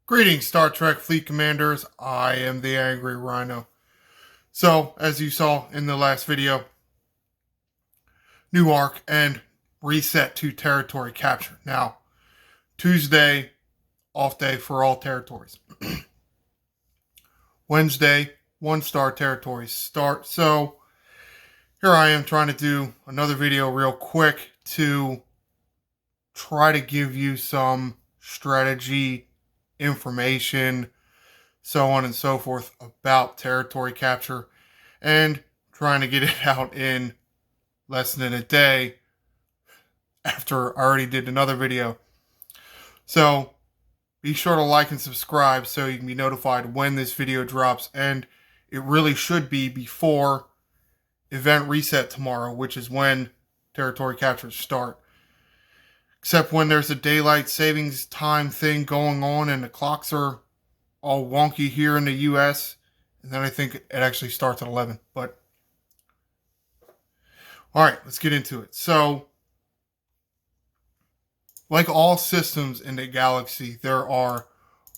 Greetings, Star Trek Fleet Commanders. I am the Angry Rhino. So, as you saw in the last video, new arc and reset to territory capture. Now, Tuesday, off day for all territories. Wednesday, 1-star territories start. So, here I am trying to do another video real quick to try to give you some strategy information, so on and so forth, about territory capture, and trying to get it out in less than a day after I already did another video. So be sure to like and subscribe so you can be notified when this video drops, and it really should be before event reset tomorrow, which is when territory captures start. Except when there's a daylight savings time thing going on and the clocks are all wonky here in the US, and then I think it actually starts at 11. But all right, let's get into it. So, like all systems in the galaxy, there are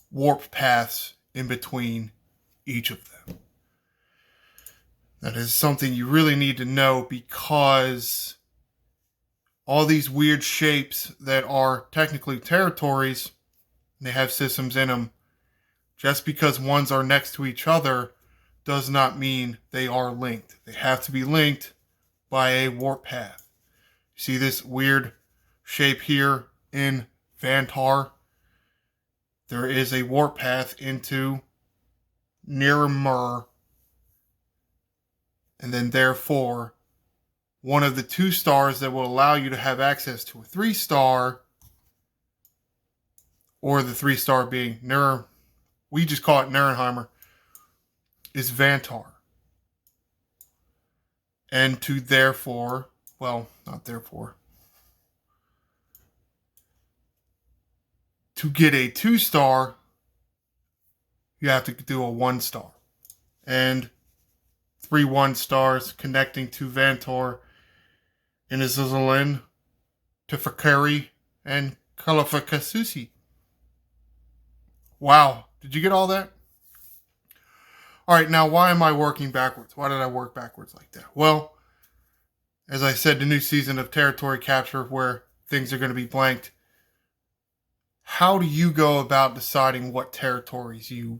warp paths in between each of them. That is something you really need to know, because all these weird shapes that are technically territories, they have systems in them. Just because ones are next to each other does not mean they are linked. They have to be linked by a warp path. See this weird shape here in Vantar? There is a warp path into Niramur, and then therefore one of the 2 stars that will allow you to have access to a 3-star, or the 3-star being we just call it Nirenheimer, is Vantar. And to therefore, well, not therefore, to get a 2-star, you have to do a 1-star. And 3 1-stars connecting to Vantar, Inazulin, Tefakari, and Kalafakasusi. Wow, did you get all that? All right, now why am I working backwards? Why did I work backwards like that? Well, as I said, the new season of territory capture where things are going to be blanked. How do you go about deciding what territories you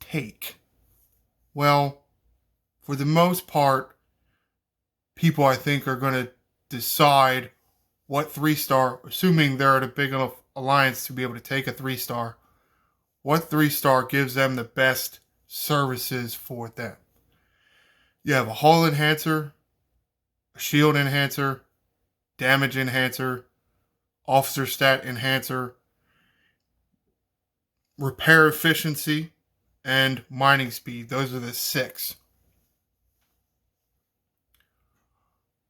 take? Well, for the most part, people I think are going to decide what 3-star, assuming they're at a big enough alliance to be able to take a 3-star, what 3-star gives them the best services for them. You have a hull enhancer, a shield enhancer, damage enhancer, officer stat enhancer, repair efficiency, and mining speed. Those are the 6.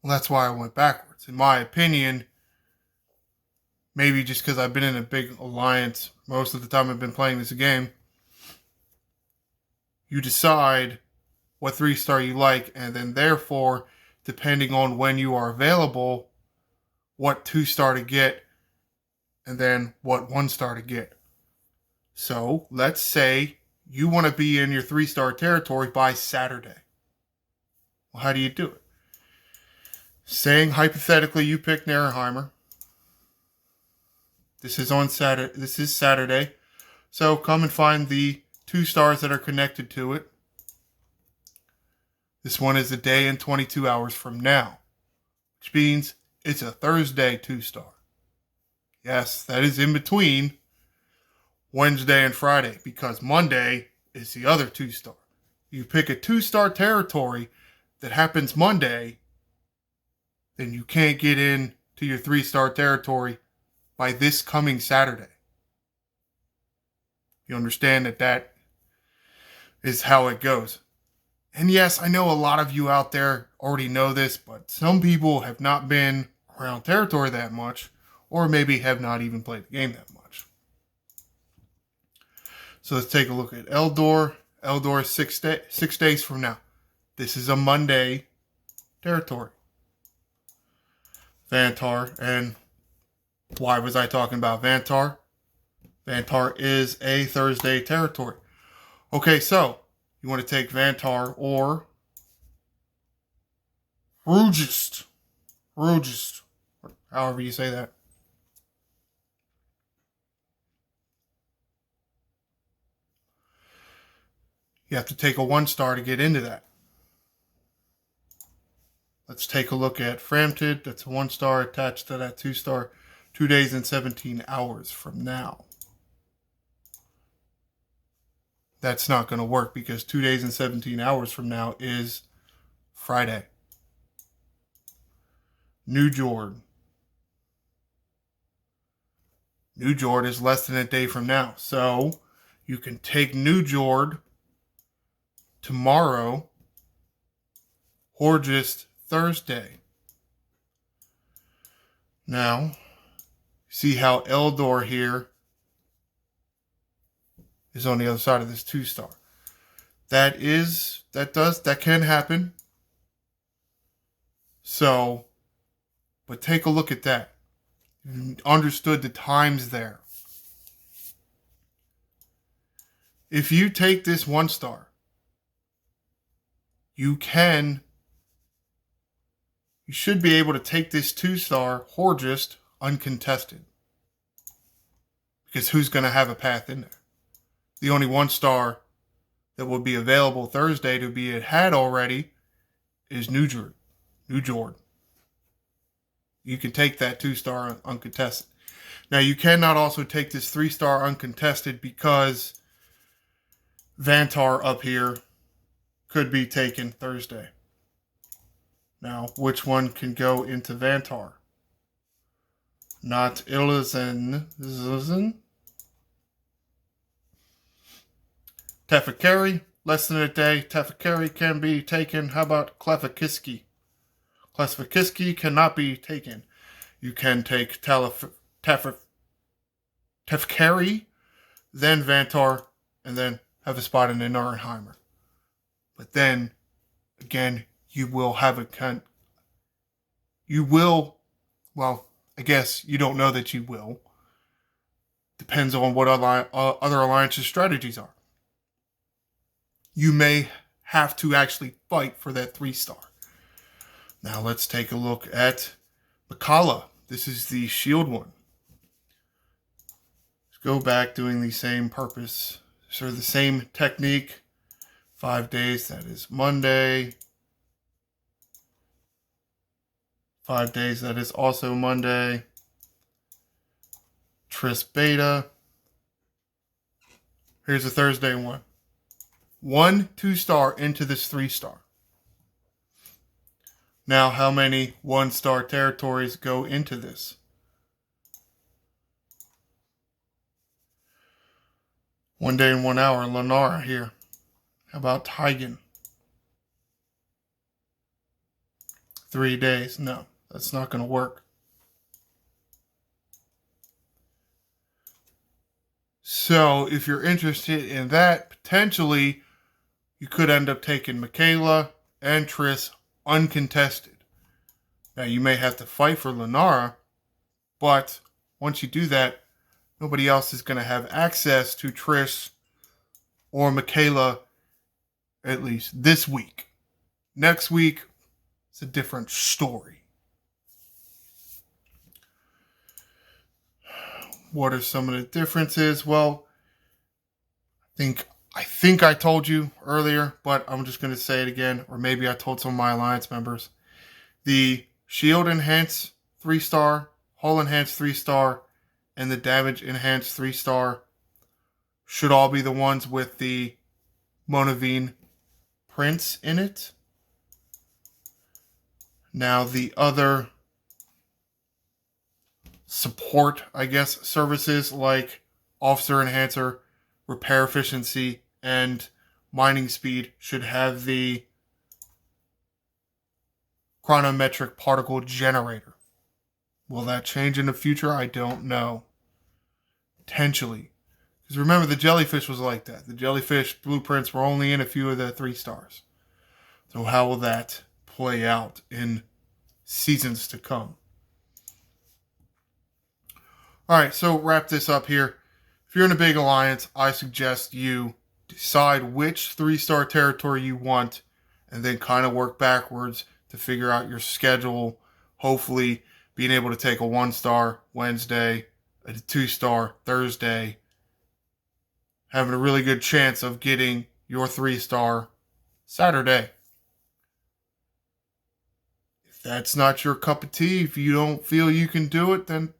Well, that's why I went backwards. In my opinion, maybe just because I've been in a big alliance most of the time I've been playing this game, you decide what 3-star you like, and then therefore, depending on when you are available, what 2-star to get, and then what 1-star to get. So, let's say you want to be in your 3-star territory by Saturday. Well, how do you do it? Saying hypothetically you pick Nirenheimer. This is on Saturday. This is Saturday. So come and find the 2 stars that are connected to it. This one is a day and 22 hours from now, which means it's a Thursday 2-star. Yes, that is in between Wednesday and Friday, because Monday is the other 2-star. You pick a 2-star territory that happens Monday, then you can't get in to your 3-star territory by this coming Saturday. You understand that is how it goes. And yes, I know a lot of you out there already know this, but some people have not been around territory that much, or maybe have not even played the game that much. So let's take a look at Eldor. Eldor is 6 days from now. This is a Monday territory. Vantar, and why was I talking about Vantar? Vantar is a Thursday territory. Okay, so you want to take Vantar or Rugist. Rugist. However you say that. You have to take a 1-star to get into that. Let's take a look at Frampton. That's a 1-star attached to that 2-star. 2 days and 17 hours from now. That's not going to work because 2 days and 17 hours from now is Friday. New Jord. New Jord is less than a day from now. So you can take New Jord tomorrow or just Thursday. Now, see how Eldor here is on the other side of this 2-star. That can happen. So, but take a look at that. You understood the times there. If you take this 1-star, you should be able to take this 2-star Horgist uncontested. Because who's going to have a path in there? The only 1-star that will be available Thursday to be had already is New Jord. You can take that 2-star uncontested. Now, you cannot also take this 3-star uncontested because Vantar up here could be taken Thursday. Now, which one can go into Vantar? Not Illuzen. Teferi, less than a day. Teferi can be taken. How about Clefaikiski? Clefaikiski cannot be taken. You can take Teferi, then Vantar, and then have a spot in the Nuremheimer. But then, again, you will have well, I guess you don't know that you will. Depends on what other alliances' strategies are. You may have to actually fight for that 3-star. Now let's take a look at Makala. This is the shield one. Let's go back doing the same purpose. Sort of the same technique. 5 days, that is Monday. 5 days, that is also Monday. Tris Beta. Here's a Thursday one. 1 2-star into this 3-star. Now, how many 1-star territories go into this? 1 day and 1 hour. Lenara here. How about Tigan? 3 days. No, that's not going to work. So, if you're interested in that, potentially, you could end up taking Michaela and Tris uncontested. Now, you may have to fight for Lenara, but once you do that, nobody else is going to have access to Tris or Michaela, at least this week. Next week, it's a different story. What are some of the differences? Well, I think I told you earlier, but I'm just going to say it again, or maybe I told some of my Alliance members. The Shield Enhance 3-star, Hull Enhance 3-star, and the Damage Enhance 3-star should all be the ones with the Monavine prints in it. Now, the other support, I guess, services like Officer Enhancer, Repair Efficiency, and Mining Speed should have the Chronometric Particle Generator. Will that change in the future? I don't know. Potentially. Because remember, the Jellyfish was like that. The Jellyfish blueprints were only in a few of the 3-stars. So how will that play out in seasons to come? Alright, so wrap this up here. If If you're in a big alliance, I suggest you decide which 3-star territory you want and then kind of work backwards to figure out your schedule. Hopefully, being able to take a 1-star Wednesday, a 2-star Thursday, having a really good chance of getting your 3-star Saturday. If that's not your cup of tea, if you don't feel you can do it, then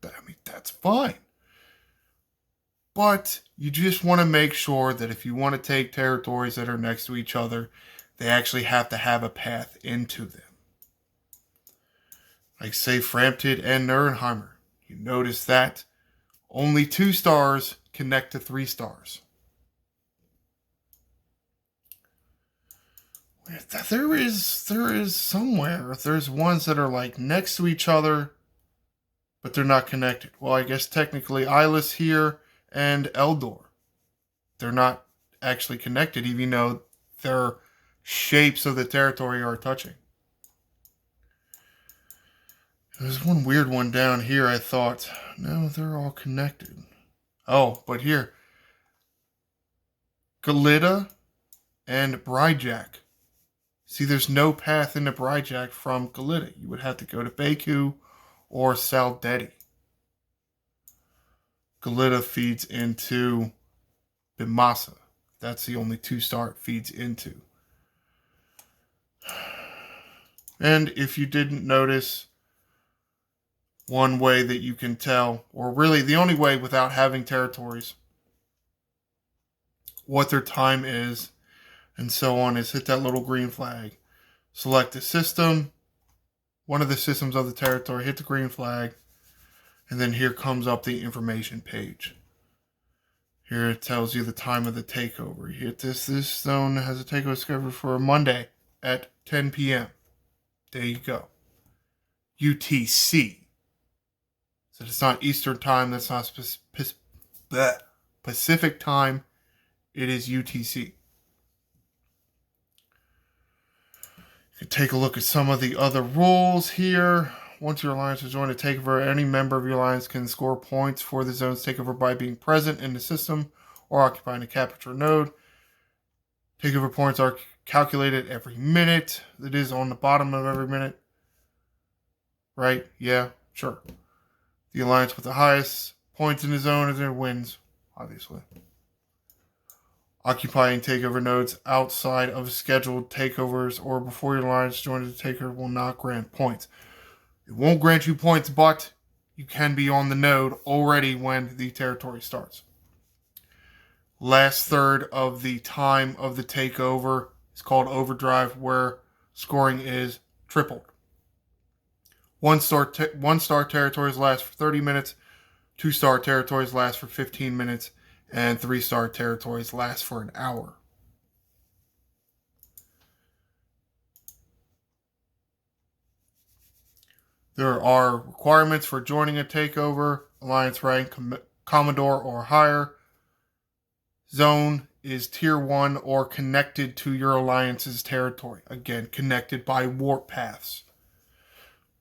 that's fine. But you just want to make sure that if you want to take territories that are next to each other, they actually have to have a path into them. Like, say, Framtid and Nuremheimer. You notice that only 2 stars connect to 3 stars. There is somewhere, there's ones that are like next to each other, but they're not connected. Well, I guess technically Eyeless here and Eldor, they're not actually connected, even though their shapes of the territory are touching. There's one weird one down here. I thought, no, they're all connected. Oh, but here, Galita and Bryjack. See, there's no path into Bryjack from Galita. You would have to go to Baku or Saldeti. Galita feeds into Bimasa. That's the only 2-star it feeds into. And if you didn't notice, one way that you can tell, or really the only way without having territories, what their time is and so on, is hit that little green flag. Select the system, one of the systems of the territory, hit the green flag, and then here comes up the information page. Here it tells you the time of the takeover. You hit this zone has a takeover scheduled for Monday at 10 p.m. There you go. UTC. So it's not Eastern time, that's not Pacific time, it is UTC. You can take a look at some of the other rules here. Once your alliance has joined a takeover, any member of your alliance can score points for the zone's takeover by being present in the system or occupying a capital node. Takeover points are calculated every minute. It is on the bottom of every minute. Right? Yeah, sure. The alliance with the highest points in the zone is it wins, obviously. Occupying takeover nodes outside of scheduled takeovers or before your alliance joins the takeover will not grant points. It won't grant you points, but you can be on the node already when the territory starts. Last third of the time of the takeover is called overdrive, where scoring is tripled. 1-star territories last for 30 minutes, 2-star territories last for 15 minutes, and 3-star territories last for an hour. There are requirements for joining a takeover. Alliance rank Commodore or higher. Zone is Tier 1 or connected to your alliance's territory. Again, connected by warp paths.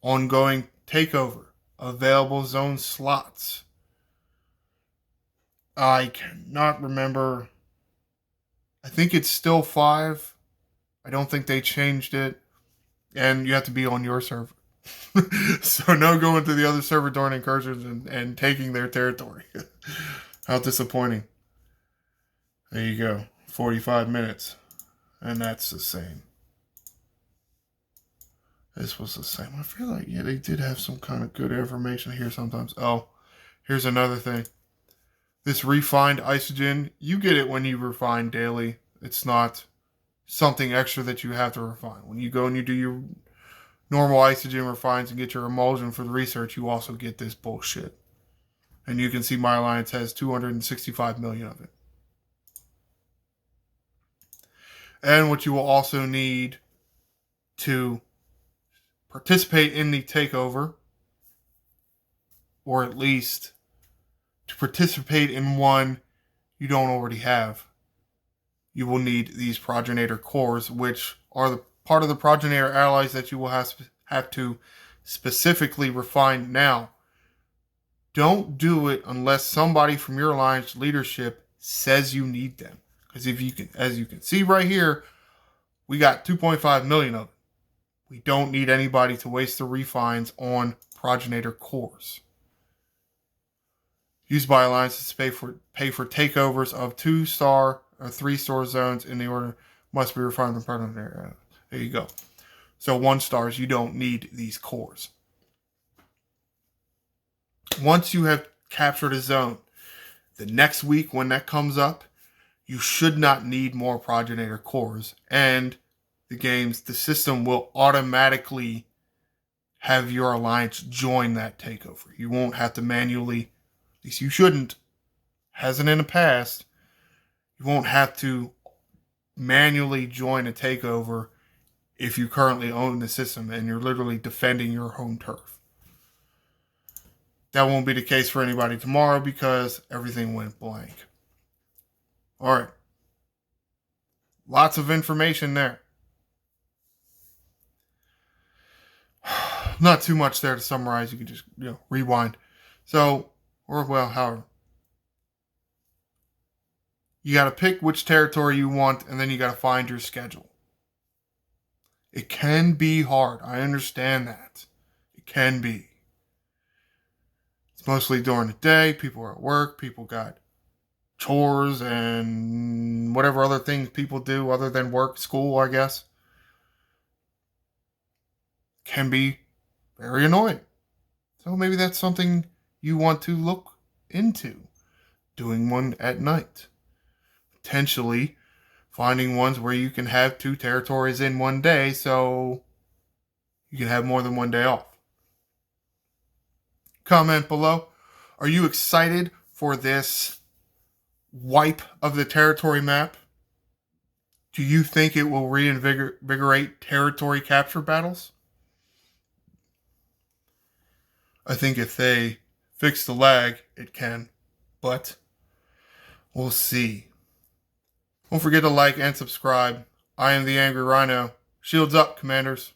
Ongoing takeover. Available zone slots. I cannot remember. I think it's still 5. I don't think they changed it. And you have to be on your server. So no going to the other server during incursions and taking their territory. How disappointing. There you go. 45 minutes. And that's the same. This was the same. I feel like, yeah, they did have some kind of good information here sometimes. Oh, here's another thing. This refined isogen, you get it when you refine daily. It's not something extra that you have to refine. When you go and you do your normal isogen refines and get your emulsion for the research, you also get this bullshit. And you can see my alliance has 265 million of it. And what you will also need to participate in the takeover, or at least to participate in one you don't already have, you will need these progenitor cores, which are the part of the progenitor allies that you will have to specifically refine now. don't do it unless somebody from your alliance leadership says you need them. Because if you can, as you can see right here, we got 2.5 million of it. We don't need anybody to waste the refines on progenitor cores. Used by alliances to pay for takeovers of 2-star or 3-star zones in the order must be refined in progenitor. There you go. So 1 stars, you don't need these cores. Once you have captured a zone, the next week when that comes up, you should not need more progenitor cores, and the system will automatically have your alliance join that takeover. You won't have to manually, at least you shouldn't, hasn't in the past, you won't have to manually join a takeover if you currently own the system and you're literally defending your home turf. That won't be the case for anybody tomorrow because everything went blank. All right. Lots of information there. Not too much there to summarize. You can just, rewind. So, however. You got to pick which territory you want, and then you got to find your schedule. It can be hard. I understand that. It can be. It's mostly during the day. People are at work. People got chores and whatever other things people do other than work, school, I guess. Can be very annoying. So maybe that's something you want to look into. Doing one at night. Potentially finding ones where you can have 2 territories in one day so you can have more than one day off. Comment below. Are you excited for this wipe of the territory map? Do you think it will reinvigorate territory capture battles? I think if they fix the lag, it can, but we'll see. Don't forget to like and subscribe. I am the Angry Rhino. Shields up, Commanders.